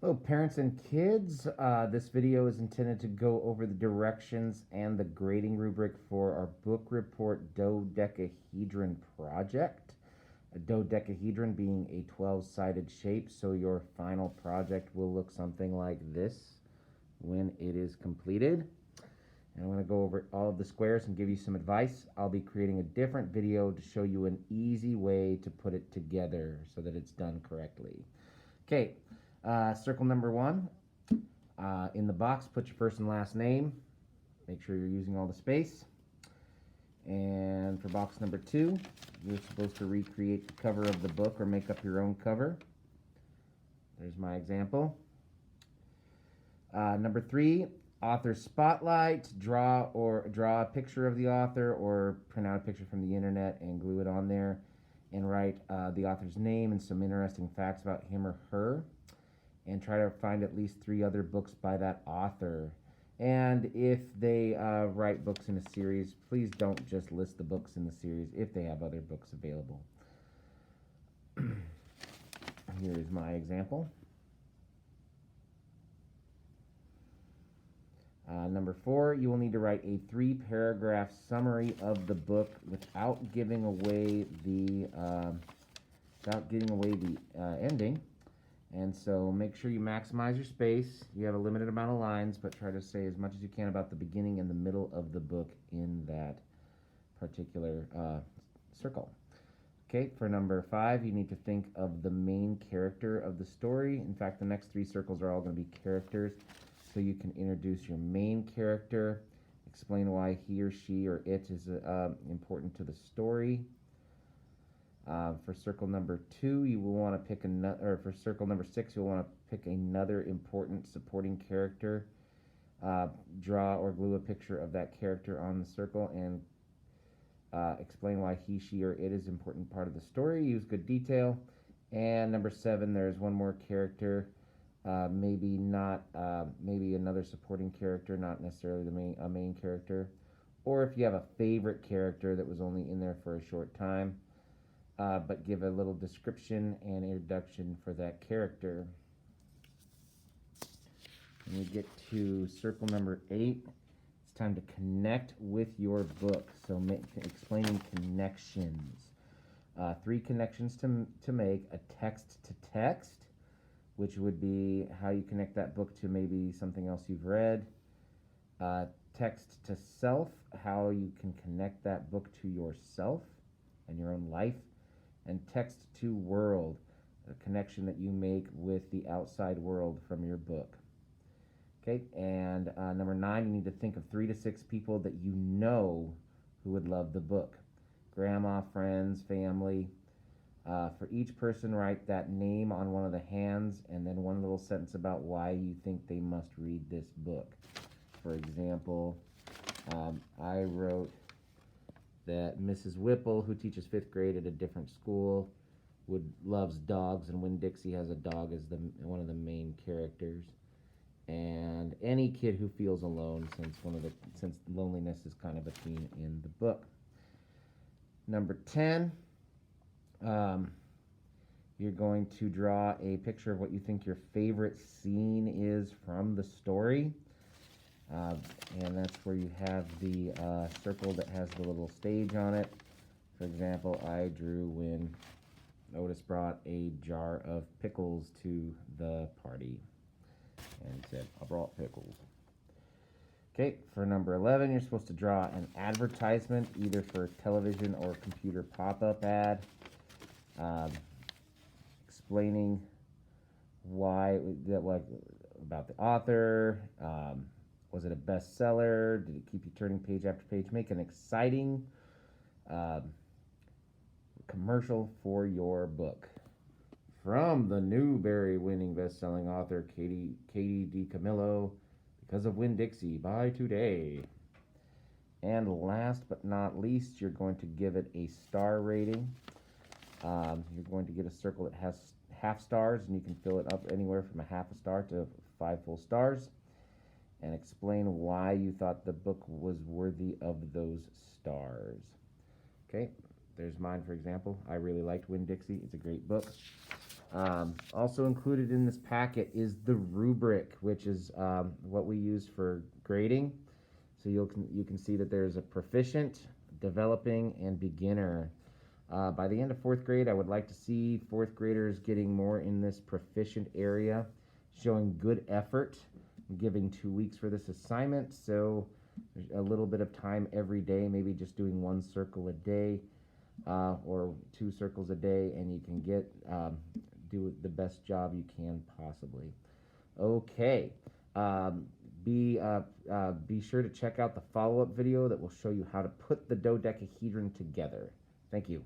Hello, parents and kids. This video is intended to go over the directions and the grading rubric for our book report dodecahedron project. A dodecahedron being a 12-sided shape, so your final project will look something like this when it is completed. And I'm going to go over all of the squares and give you some advice. I'll be creating a different video to show you an easy way to put it together so that it's done correctly. Okay. Circle number 1, in the box, put your first and last name. Make sure you're using all the space. And for box number 2, you're supposed to recreate the cover of the book or make up your own cover. There's my example. Number 3, author spotlight. Draw a picture of the author or print out a picture from the internet and glue it on there and write the author's name and some interesting facts about him or her. And try to find at least 3 other books by that author. And if they write books in a series, please don't just list the books in the series if they have other books available. Here is my example. Number 4, you will need to write a 3-paragraph summary of the book without giving away the ending. And so make sure you maximize your space. You have a limited amount of lines, but try to say as much as you can about the beginning and the middle of the book in that particular circle. Okay, for number 5, you need to think of the main character of the story. In fact, the next 3 circles are all going to be characters, so you can introduce your main character, explain why he or she or it is important to the story. For circle number 2, you will want to pick another, or for circle number 6, you'll want to pick another important supporting character. Draw or glue a picture of that character on the circle and explain why he, she, or it is an important part of the story. Use good detail. And number 7, there's one more character, maybe another supporting character, not necessarily a main character. Or if you have a favorite character that was only in there for a short time, but give a little description and introduction for that character. When we get to circle number 8, it's time to connect with your book. So explaining connections. 3 connections to make: a text to text, which would be how you connect that book to maybe something else you've read. Text to self, how you can connect that book to yourself and your own life. And text to world, a connection that you make with the outside world from your book. Okay, and number 9, you need to think of 3 to 6 people that you know who would love the book. Grandma, friends, family. For each person, write that name on one of the hands and then one little sentence about why you think they must read this book. For example, I wrote that Mrs. Whipple, who teaches 5th grade at a different school, loves dogs, and Winn-Dixie has a dog as one of the main characters. And any kid who feels alone, since loneliness is kind of a theme in the book. Number 10, you're going to draw a picture of what you think your favorite scene is from the story. And that's where you have the circle that has the little stage on it. For example, I drew when Otis brought a jar of pickles to the party and said, "I brought pickles." Okay, for number 11, you're supposed to draw an advertisement, either for television or computer pop-up ad, explaining about the author. Was it a bestseller? Did it keep you turning page after page? Make an exciting commercial for your book. From the Newbery-winning best-selling author Katie DiCamillo, because of Winn-Dixie, buy today. And last but not least, you're going to give it a star rating. You're going to get a circle that has half stars, and you can fill it up anywhere from a half a star to 5 full stars. And explain why you thought the book was worthy of those stars. Okay, there's mine, for example. I really liked Winn-Dixie. It's a great book. Also included in this packet is the rubric, which is what we use for grading. So you can see that there's a proficient, developing, and beginner. By the end of fourth grade, I would like to see fourth graders getting more in this proficient area, showing good effort, giving 2 weeks for this assignment. So there's a little bit of time every day, maybe just doing 1 circle a day or 2 circles a day, and you can do the best job you can possibly. Okay. Be sure to check out the follow-up video that will show you how to put the dodecahedron together. Thank you.